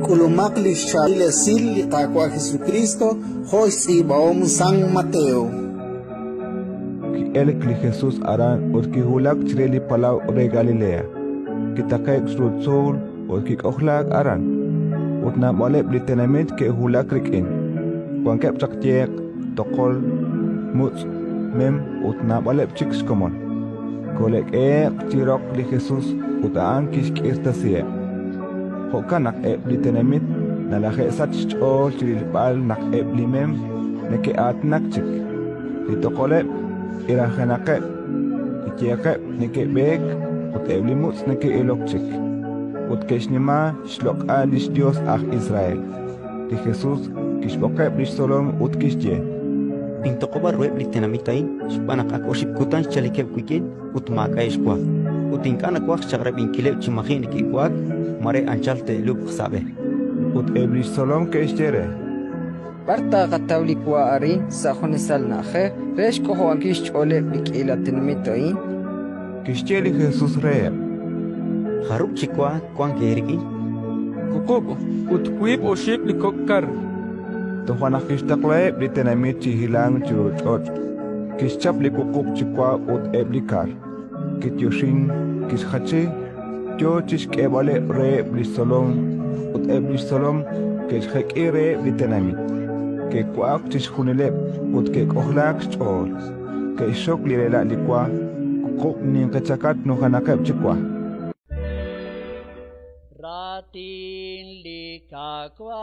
Kulumak li shalile sil li kakwa Jesucristo, hois ibaom San Mateo. Ki elek li Jesus aran or ki hulak chireli palau re Galilea. Kita kaik srut sol or ki okhlak aran. Ut na molep li tenament ke hulak rikin. Kwan kep chak tiek, tokol, muts, mem ut na molep chiks komon. Kolek chirok li Jesus ut aan kish kirta siya. Hokanak li tenamit na lahe sat chol chilipal nak li mem neke at nakchik. Lito kolep irahanake itiake neke bek ut li muts neke elokchik. Ut keshnima shlok alish Dios Israel. Li Jesus kishbokep lish solom ut kishje. Pintokoba rueb li tenamitain shpanak akoship kutan chalikep kuikin ut makaishkwa. Utinkana kwak chagreb inkilep chimagin ikikwak mare anchalte lub sabe. Ut eblish solom keshjere. Barta katawli kwa arin sa khonisal nahe resh ko hoankish chole bikilatin mitoin. Kishjeli Jesus reeb. Haruk chikwa kwan gerigi. Kukubo ut kuib o ship li kokkar. Tohana kishtakleeb li tenamit chihilang churuchot. Kishchap li kukuk chikwa ut eblikar. Kityoshin kishhachi. Yo chish kebale reeb li solom ut ebli solom kishhek reeb li tenamit. Ke kwak chish hunileb ut ke kohlak chol. Ke shok li rela likwa kukuk nin kachakat no hanakeb chikwa. Ratin likakwa